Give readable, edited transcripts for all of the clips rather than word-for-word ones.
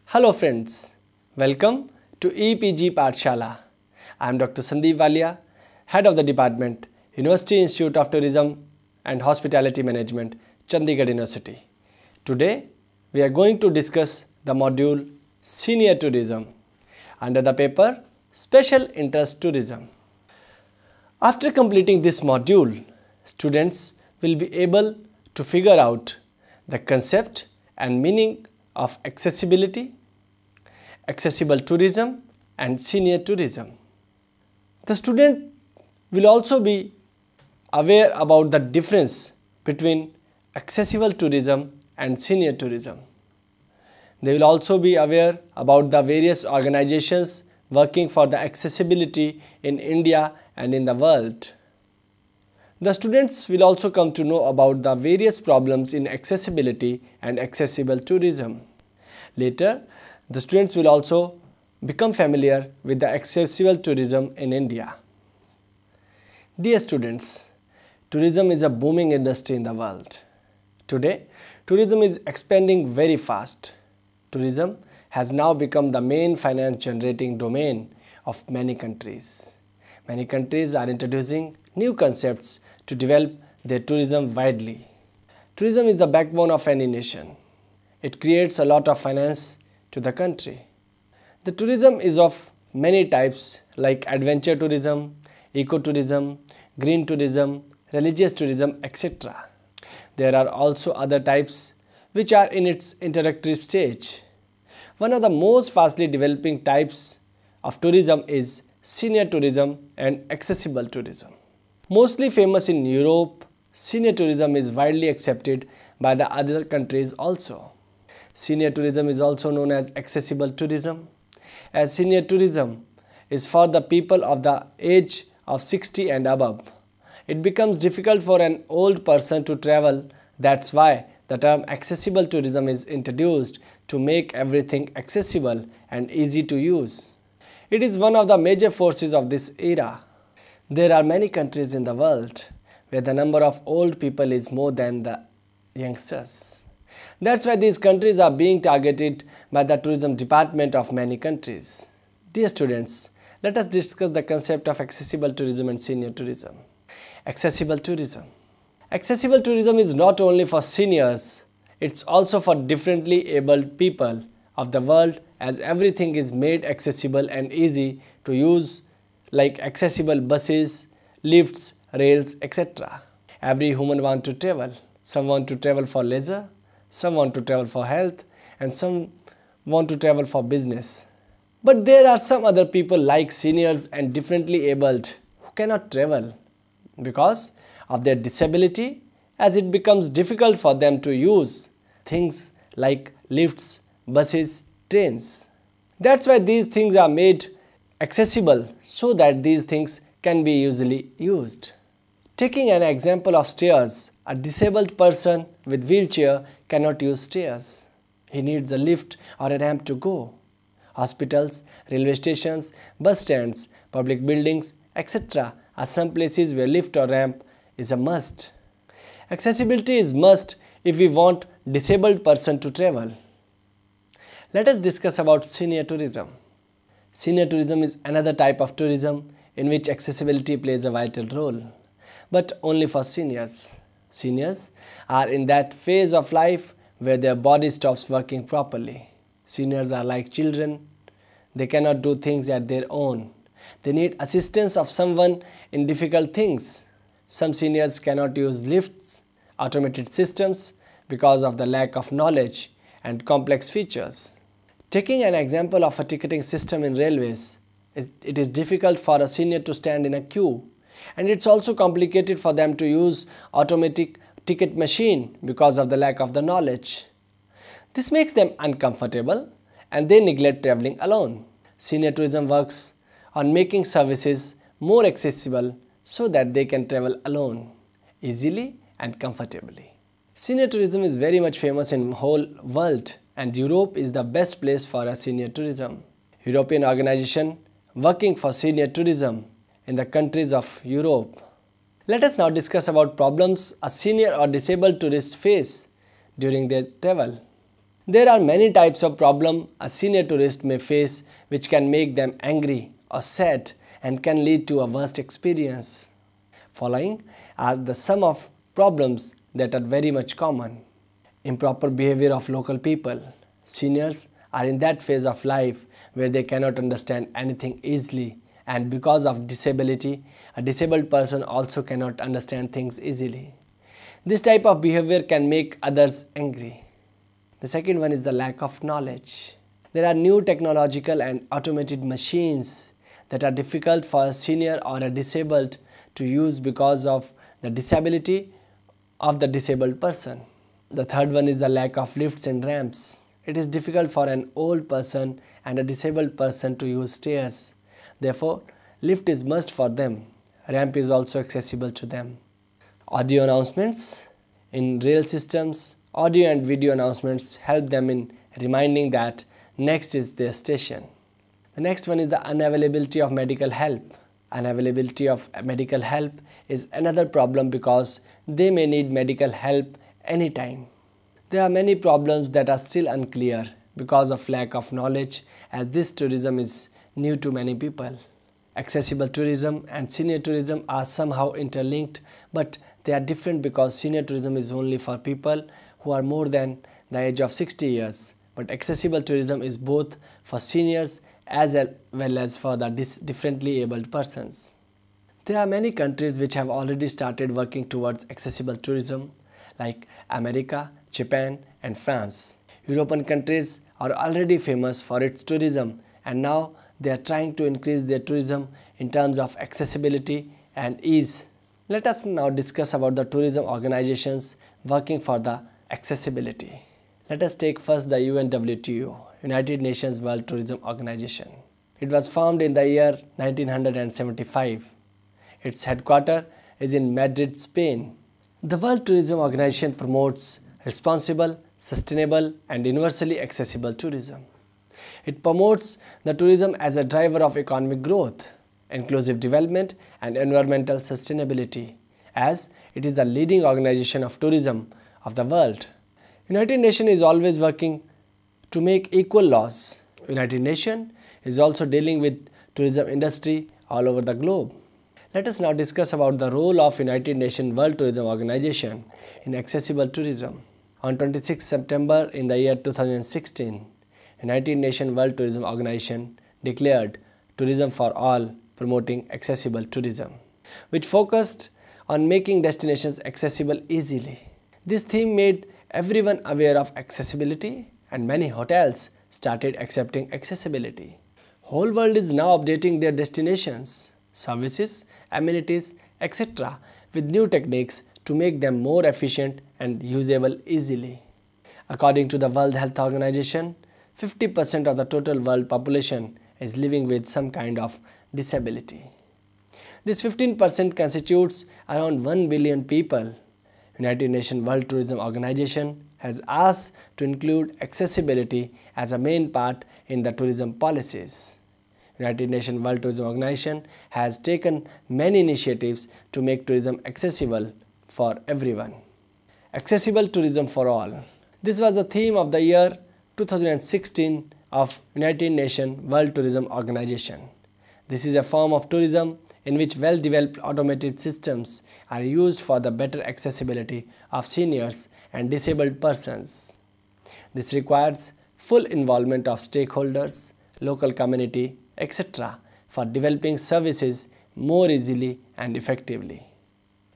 Hello friends, welcome to EPG Pathshala. I am Dr. Sandeep Walia, Head of the Department, University Institute of Tourism and Hospitality Management, Chandigarh University. Today, we are going to discuss the module Senior Tourism under the paper Special Interest Tourism. After completing this module, students will be able to figure out the concept and meaning of accessibility, accessible tourism and senior tourism. The student will also be aware about the difference between accessible tourism and senior tourism. They will also be aware about the various organizations working for the accessibility in India and in the world. The students will also come to know about the various problems in accessibility and accessible tourism. Later, the students will also become familiar with the accessible tourism in India. Dear students, tourism is a booming industry in the world. Today, tourism is expanding very fast. Tourism has now become the main finance generating domain of many countries. Many countries are introducing new concepts to develop their tourism widely. Tourism is the backbone of any nation. It creates a lot of finance to the country. The tourism is of many types like adventure tourism, ecotourism, green tourism, religious tourism, etc. There are also other types which are in its introductory stage. One of the most fastly developing types of tourism is senior tourism and accessible tourism. Mostly famous in Europe, senior tourism is widely accepted by the other countries also. Senior tourism is also known as accessible tourism. As senior tourism is for the people of the age of 60 and above. It becomes difficult for an old person to travel. That's why the term accessible tourism is introduced to make everything accessible and easy to use. It is one of the major forces of this era. There are many countries in the world where the number of old people is more than the youngsters. That's why these countries are being targeted by the tourism department of many countries. Dear students, let us discuss the concept of accessible tourism and senior tourism. Accessible tourism. Accessible tourism is not only for seniors, it's also for differently abled people of the world, as everything is made accessible and easy to use, like accessible buses, lifts, rails, etc. Every human wants to travel. Some want to travel for leisure, some want to travel for health, and some want to travel for business. But there are some other people like seniors and differently abled who cannot travel because of their disability, as it becomes difficult for them to use things like lifts, buses, trains. That's why these things are made accessible so that these things can be easily used. Taking an example of stairs, a disabled person with wheelchair cannot use stairs. He needs a lift or a ramp to go. Hospitals, railway stations, bus stands, public buildings, etc. are some places where lift or ramp is a must. Accessibility is must if we want disabled person to travel. Let us discuss about senior tourism. Senior tourism is another type of tourism in which accessibility plays a vital role, but only for seniors. Seniors are in that phase of life where their body stops working properly. Seniors are like children. They cannot do things at their own. They need assistance of someone in difficult things. Some seniors cannot use lifts, automated systems because of the lack of knowledge and complex features. Taking an example of a ticketing system in railways, it is difficult for a senior to stand in a queue, and it's also complicated for them to use automatic ticket machine because of the lack of the knowledge. This makes them uncomfortable and they neglect traveling alone. Senior tourism works on making services more accessible so that they can travel alone, easily and comfortably. Senior tourism is very much famous in the whole world, and Europe is the best place for a senior tourism. European organization working for senior tourism in the countries of Europe. Let us now discuss about problems a senior or disabled tourists face during their travel. There are many types of problems a senior tourist may face which can make them angry or sad and can lead to a worst experience. Following are the sum of problems that are very much common. Improper behavior of local people. Seniors are in that phase of life where they cannot understand anything easily, and because of disability, a disabled person also cannot understand things easily. This type of behavior can make others angry. The second one is the lack of knowledge. There are new technological and automated machines that are difficult for a senior or a disabled to use because of the disability of the disabled person. The third one is the lack of lifts and ramps. It is difficult for an old person and a disabled person to use stairs. Therefore, lift is must for them. Ramp is also accessible to them. Audio announcements. In rail systems, audio and video announcements help them in reminding that next is their station. The next one is the unavailability of medical help. Unavailability of medical help is another problem because they may need medical help anytime. There are many problems that are still unclear because of lack of knowledge, as this tourism is new to many people. Accessible tourism and senior tourism are somehow interlinked, but they are different because senior tourism is only for people who are more than the age of 60 years, but accessible tourism is both for seniors as well as for the differently abled persons. There are many countries which have already started working towards accessible tourism, like America, Japan and France. European countries are already famous for its tourism, and now they are trying to increase their tourism in terms of accessibility and ease. Let us now discuss about the tourism organizations working for the accessibility. Let us take first the UNWTO, United Nations World Tourism Organization. It was formed in the year 1975. Its headquarters is in Madrid, Spain. The World Tourism Organization promotes responsible, sustainable and universally accessible tourism. It promotes the tourism as a driver of economic growth, inclusive development and environmental sustainability, as it is the leading organization of tourism of the world. United Nations is always working to make equal laws. United Nations is also dealing with tourism industry all over the globe. Let us now discuss about the role of United Nations World Tourism Organization in accessible tourism. On 26 September in the year 2016, United Nations World Tourism Organization declared Tourism for All, promoting accessible tourism, which focused on making destinations accessible easily. This theme made everyone aware of accessibility, and many hotels started accepting accessibility. Whole world is now updating their destinations, services, amenities, etc. with new techniques to make them more efficient and usable easily. According to the World Health Organization, 50% of the total world population is living with some kind of disability. This 15% constitutes around 1 billion people. United Nations World Tourism Organization has asked to include accessibility as a main part in the tourism policies. United Nations World Tourism Organization has taken many initiatives to make tourism accessible for everyone. Accessible tourism for all. This was the theme of the year 2016 of United Nations World Tourism Organization. This is a form of tourism in which well-developed automated systems are used for the better accessibility of seniors and disabled persons. This requires full involvement of stakeholders, local community, etc. for developing services more easily and effectively.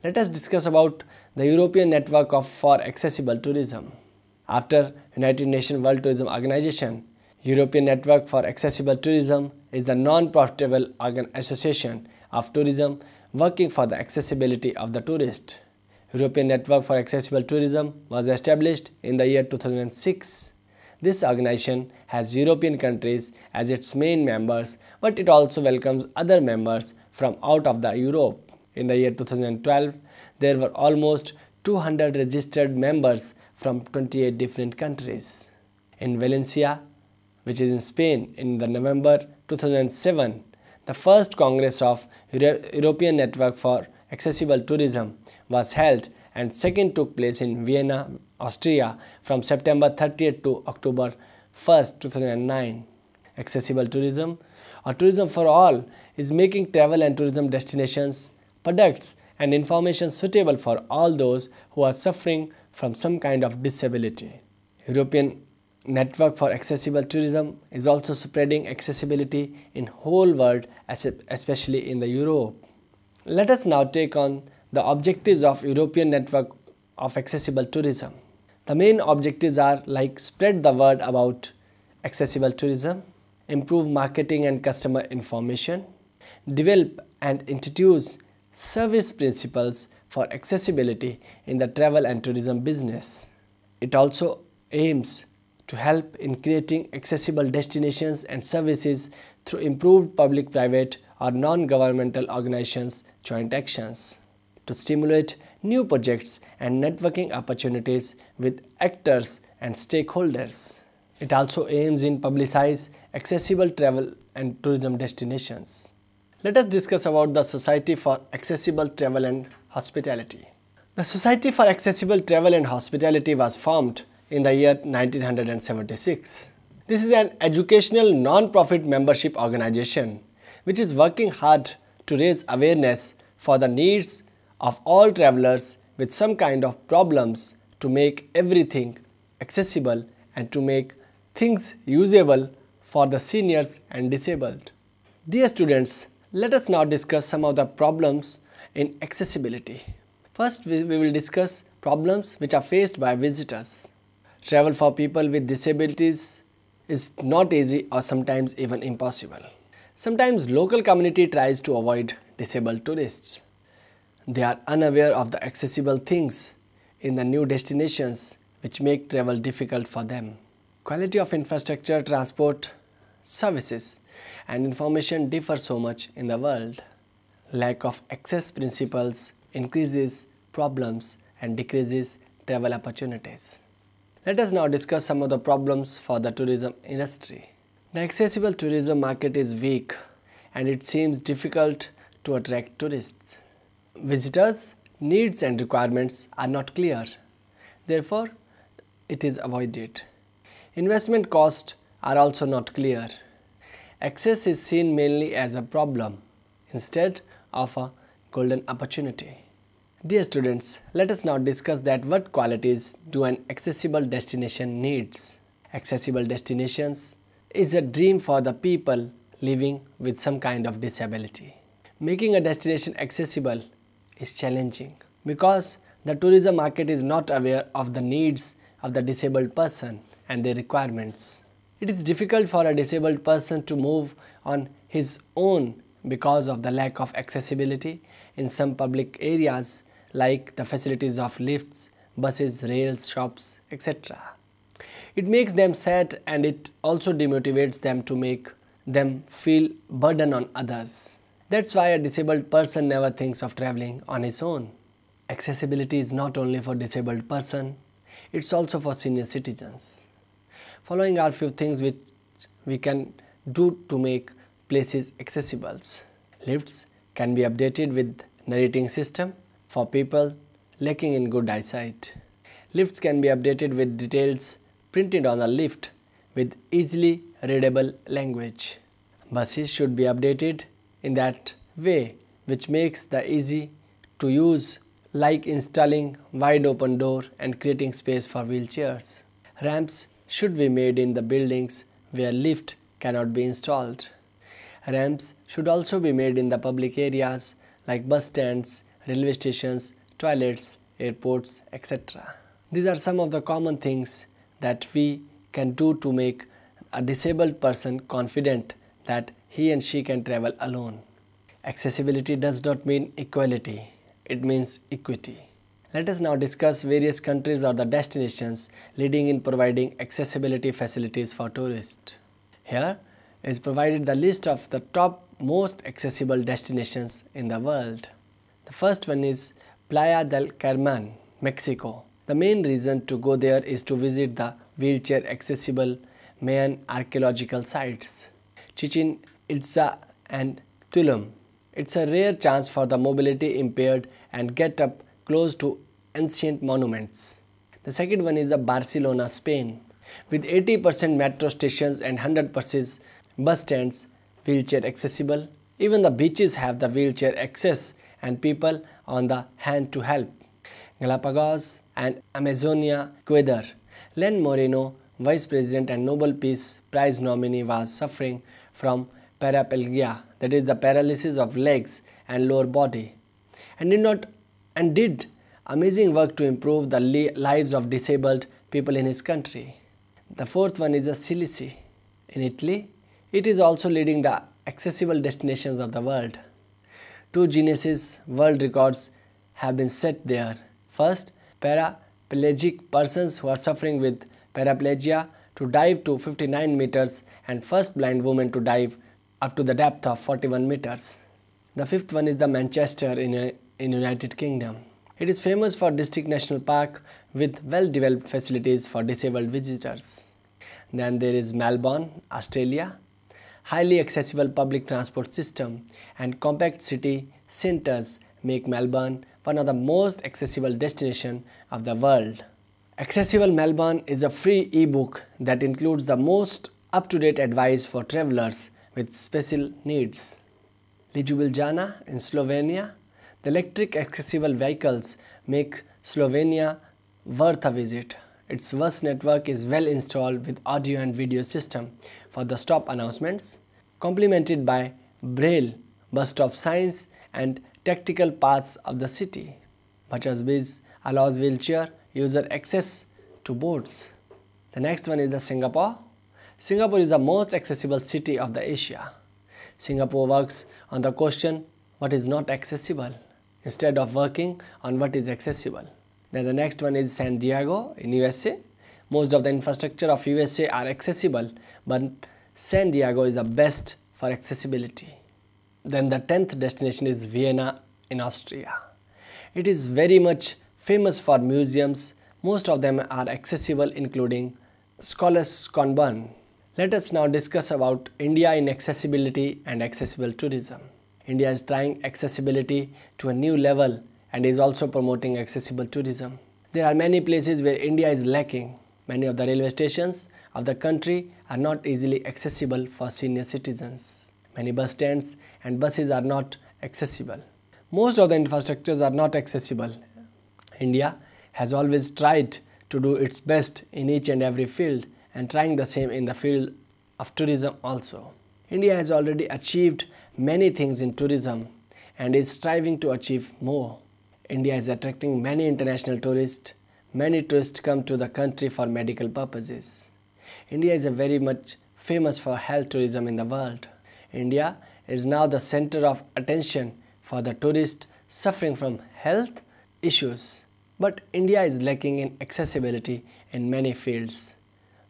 Let us discuss about the European Network for Accessible Tourism. After United Nations World Tourism Organization, European Network for Accessible Tourism is the non-profitable association of tourism working for the accessibility of the tourist. European Network for Accessible Tourism was established in the year 2006. This organization has European countries as its main members, but it also welcomes other members from out of the Europe. In the year 2012, there were almost 200 registered members from 28 different countries. In Valencia, which is in Spain, in the November 2007, the first Congress of European Network for Accessible Tourism was held, and second took place in Vienna, Austria from September 30th to October 1st, 2009. Accessible tourism or tourism for all is making travel and tourism destinations, products and information suitable for all those who are suffering from some kind of disability. European Network for Accessible Tourism is also spreading accessibility in whole world, especially in the Europe. Let us now take on the objectives of European Network of Accessible Tourism. The main objectives are like spread the word about accessible tourism, improve marketing and customer information, develop and introduce service principles for accessibility in the travel and tourism business. It also aims to help in creating accessible destinations and services through improved public-private or non-governmental organizations' joint actions, to stimulate new projects and networking opportunities with actors and stakeholders. It also aims in publicize accessible travel and tourism destinations. Let us discuss about the Society for Accessible Travel and Hospitality. The Society for Accessible Travel and Hospitality was formed in the year 1976. This is an educational non-profit membership organization which is working hard to raise awareness for the needs of all travelers with some kind of problems, to make everything accessible and to make things usable for the seniors and disabled. Dear students, let us now discuss some of the problems in accessibility. First, we will discuss problems which are faced by visitors. Travel for people with disabilities is not easy or sometimes even impossible. Sometimes local community tries to avoid disabled tourists. They are unaware of the accessible things in the new destinations which make travel difficult for them. Quality of infrastructure, transport, services and information differ so much in the world. Lack of access principles increases problems and decreases travel opportunities. Let us now discuss some of the problems for the tourism industry. The accessible tourism market is weak and it seems difficult to attract tourists. Visitors' needs and requirements are not clear. Therefore, it is avoided. Investment costs are also not clear. Access is seen mainly as a problem instead of a golden opportunity. Dear students, let us now discuss that what qualities do an accessible destination needs. Accessible destinations is a dream for the people living with some kind of disability. Making a destination accessible is challenging because the tourism market is not aware of the needs of the disabled person and their requirements. It is difficult for a disabled person to move on his own because of the lack of accessibility in some public areas like the facilities of lifts, buses, rails, shops, etc. It makes them sad and it also demotivates them to make them feel burden on others. That's why a disabled person never thinks of traveling on his own. Accessibility is not only for disabled person, it's also for senior citizens. Following are few things which we can do to make places accessible. Lifts can be updated with narrating system for people lacking in good eyesight. Lifts can be updated with details printed on a lift with easily readable language. Buses should be updated in that way which makes the easy to use, like installing wide open door and creating space for wheelchairs. Ramps should be made in the buildings where lift cannot be installed. Ramps should also be made in the public areas like bus stands, railway stations, toilets, airports, etc. These are some of the common things that we can do to make a disabled person confident that he and she can travel alone. Accessibility does not mean equality, it means equity. Let us now discuss various countries or the destinations leading in providing accessibility facilities for tourists. Here is provided the list of the top most accessible destinations in the world. The first one is Playa del Carmen, Mexico. The main reason to go there is to visit the wheelchair accessible Mayan archaeological sites, Chichen Itza and Tulum. It's a rare chance for the mobility impaired and get up close to ancient monuments. The second one is the Barcelona, Spain. With 80% metro stations and 100% bus stands wheelchair accessible. Even the beaches have the wheelchair access and people on the hand to help. Galapagos and Amazonia, Ecuador. Len Moreno, Vice President and Nobel Peace Prize nominee, was suffering from paraplegia, that is the paralysis of legs and lower body, and did amazing work to improve the lives of disabled people in his country. The fourth one is the Sicily in Italy. It is also leading the accessible destinations of the world. 2 Guinness World Records have been set there. First, paraplegic persons who are suffering with paraplegia to dive to 59 meters, and first blind woman to dive up to the depth of 41 meters. The fifth one is the Manchester in United Kingdom. It is famous for District National Park with well-developed facilities for disabled visitors. Then there is Melbourne, Australia. Highly accessible public transport system and compact city centers make Melbourne one of the most accessible destinations of the world. Accessible Melbourne is a free ebook that includes the most up-to-date advice for travelers with special needs. Ljubljana in Slovenia. The electric accessible vehicles make Slovenia worth a visit. Its bus network is well installed with audio and video system for the stop announcements, complemented by braille bus stop signs and tactical paths of the city. Buses allows wheelchair user access to boats. The next one is the Singapore. Singapore is the most accessible city of the Asia. Singapore works on the question what is not accessible instead of working on what is accessible. Then the next one is San Diego in USA. Most of the infrastructure of USA are accessible, but San Diego is the best for accessibility. Then the 10th destination is Vienna in Austria. It is very much famous for museums. Most of them are accessible, including Skjoldborg. Let us now discuss about India in accessibility and accessible tourism. India is trying accessibility to a new level and is also promoting accessible tourism. There are many places where India is lacking. Many of the railway stations of the country are not easily accessible for senior citizens. Many bus stands and buses are not accessible. Most of the infrastructures are not accessible. India has always tried to do its best in each and every field and trying the same in the field of tourism also. India has already achieved many things in tourism and is striving to achieve more. India is attracting many international tourists. Many tourists come to the country for medical purposes. India is very much famous for health tourism in the world. India is now the center of attention for the tourists suffering from health issues. But India is lacking in accessibility in many fields.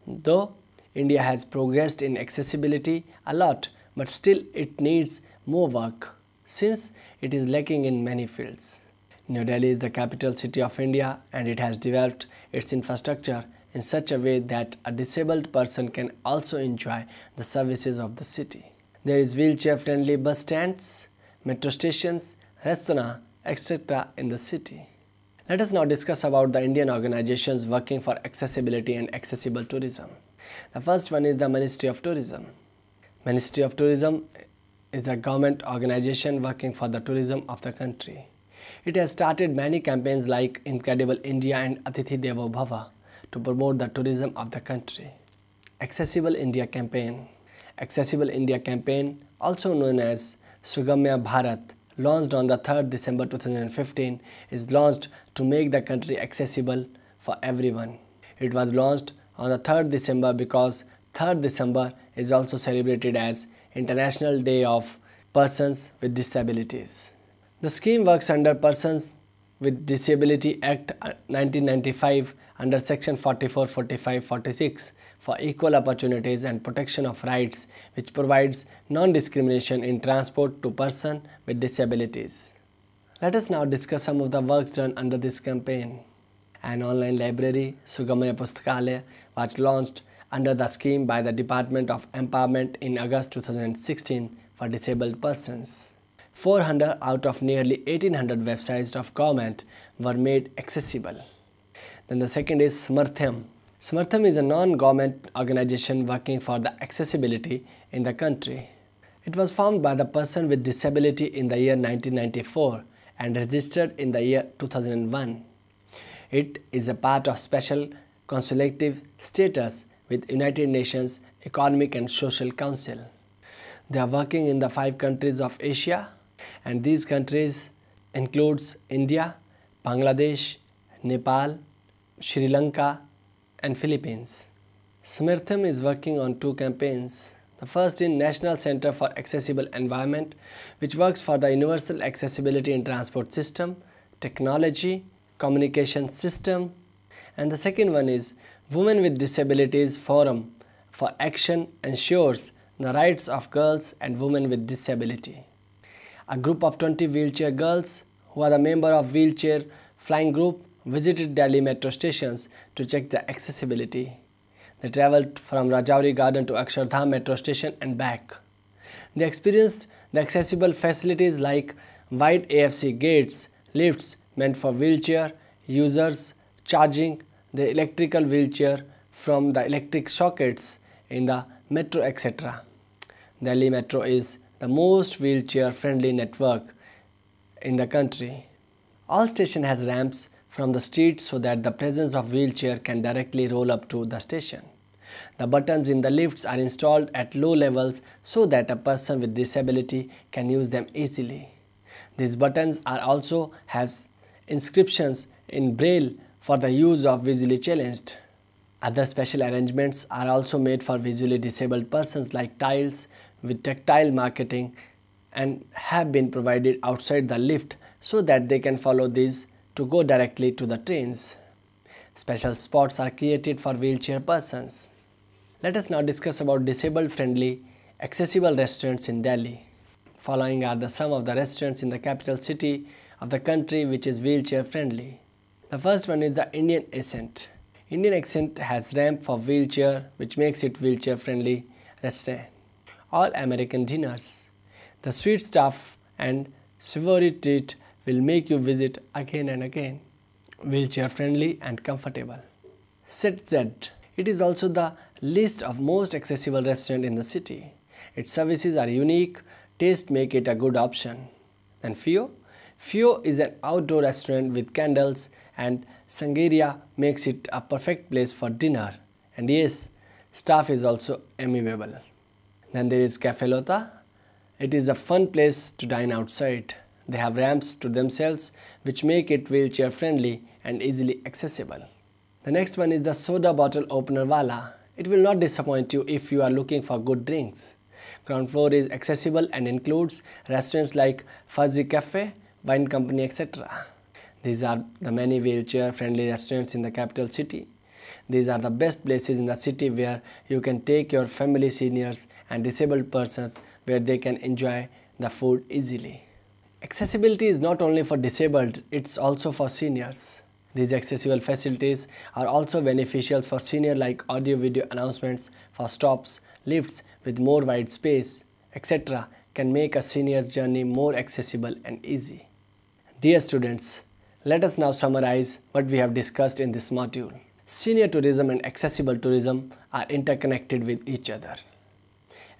Though India has progressed in accessibility a lot, but still it needs more work since it is lacking in many fields. New Delhi is the capital city of India and it has developed its infrastructure in such a way that a disabled person can also enjoy the services of the city. There is wheelchair-friendly bus stands, metro stations, restaurants, etc. in the city. Let us now discuss about the Indian organizations working for accessibility and accessible tourism. The first one is the Ministry of Tourism. Ministry of Tourism is the government organization working for the tourism of the country. It has started many campaigns like Incredible India and Atithi Devo Bhava to promote the tourism of the country. Accessible India Campaign. Accessible India Campaign, also known as Sugamya Bharat, launched on the 3rd December 2015, is launched to make the country accessible for everyone. It was launched on the 3rd December because 3rd December is also celebrated as International Day of Persons with Disabilities. The scheme works under Persons with Disability Act 1995 under Section 44, 45, 46 for equal opportunities and protection of rights, which provides non-discrimination in transport to persons with disabilities. Let us now discuss some of the works done under this campaign. An online library, Sugamya Pustakalaya, was launched under the scheme by the Department of Empowerment in August 2016 for disabled persons. 400 out of nearly 1800 websites of government were made accessible. Then the second is Samartham. Samartham is a non-government organization working for the accessibility in the country. It was formed by the person with disability in the year 1994 and registered in the year 2001. It is a part of special consultative status with United Nations Economic and Social Council. They are working in the 5 countries of Asia, and these countries includes India, Bangladesh, Nepal, Sri Lanka and Philippines. Samartham is working on 2 campaigns. The first is National Center for Accessible Environment, which works for the universal accessibility in transport system, technology, communication system, and the second one is Women with Disabilities Forum for Action ensures the rights of girls and women with disability. A group of 20 wheelchair girls who are a member of Wheelchair Flying Group visited Delhi metro stations to check the accessibility. They travelled from Rajouri Garden to Akshardham metro station and back. They experienced the accessible facilities like wide AFC gates, lifts meant for wheelchair users, charging the electrical wheelchair from the electric sockets in the metro, etc. Delhi Metro is the most wheelchair friendly network in the country. All stations has ramps from the street so that the presence of wheelchair can directly roll up to the station. The buttons in the lifts are installed at low levels so that a person with disability can use them easily. These buttons are also have inscriptions in braille for the use of visually challenged. Other special arrangements are also made for visually disabled persons like tiles with tactile marking and have been provided outside the lift so that they can follow these to go directly to the trains. Special spots are created for wheelchair persons. Let us now discuss about disabled friendly accessible restaurants in Delhi. Following are the some of the restaurants in the capital city of the country which is wheelchair friendly. The first one is the Indian Ascent. Indian Ascent has ramp for wheelchair which makes it wheelchair friendly restaurant. All American dinners. The sweet stuff and savory treat will make you visit again and again. Wheelchair friendly and comfortable. Set Z. It is also the list of most accessible restaurant in the city. Its services are unique, taste make it a good option. And Fio? Fio is an outdoor restaurant with candles and Sangeria makes it a perfect place for dinner. And yes, staff is also amiable. Then there is Cafe Lota. It is a fun place to dine outside. They have ramps to themselves which make it wheelchair friendly and easily accessible. The next one is the Soda Bottle Opener Wala. It will not disappoint you if you are looking for good drinks. Ground floor is accessible and includes restaurants like Fuzzy Cafe, Wine Company, etc. These are the many wheelchair friendly restaurants in the capital city. These are the best places in the city where you can take your family, seniors and disabled persons where they can enjoy the food easily. Accessibility is not only for disabled, it's also for seniors. These accessible facilities are also beneficial for senior like audio-video announcements for stops, lifts with more wide space, etc. can make a senior's journey more accessible and easy. Dear students, let us now summarize what we have discussed in this module. Senior tourism and accessible tourism are interconnected with each other.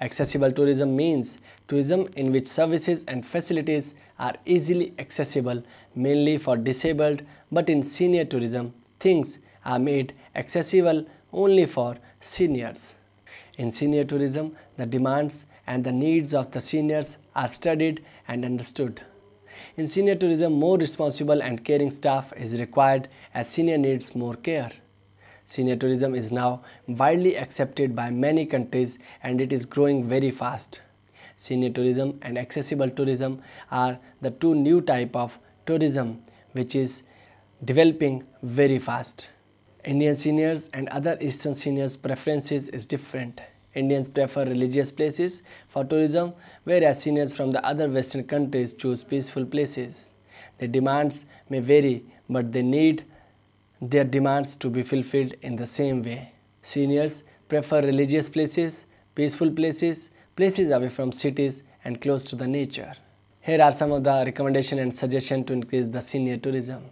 Accessible tourism means tourism in which services and facilities are easily accessible mainly for disabled, but in senior tourism, things are made accessible only for seniors. In senior tourism, the demands and the needs of the seniors are studied and understood. In senior tourism, more responsible and caring staff is required as senior needs more care. Senior tourism is now widely accepted by many countries and it is growing very fast. Senior tourism and accessible tourism are the two new types of tourism which is developing very fast. Indian seniors and other Eastern seniors' preferences is different. Indians prefer religious places for tourism, whereas seniors from the other Western countries choose peaceful places. Their demands may vary, but they need their demands to be fulfilled in the same way. Seniors prefer religious places, peaceful places, places away from cities and close to the nature. Here are some of the recommendations and suggestions to increase the senior tourism.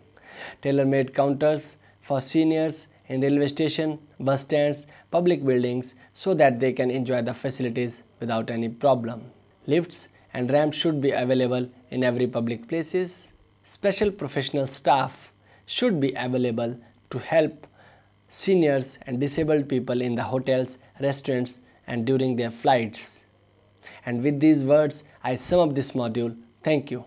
Tailor-made counters for seniors in railway station, bus stands, public buildings so that they can enjoy the facilities without any problem. Lifts and ramps should be available in every public places. Special professional staff should be available to help seniors and disabled people in the hotels, restaurants and during their flights. And with these words, I sum up this module. Thank you.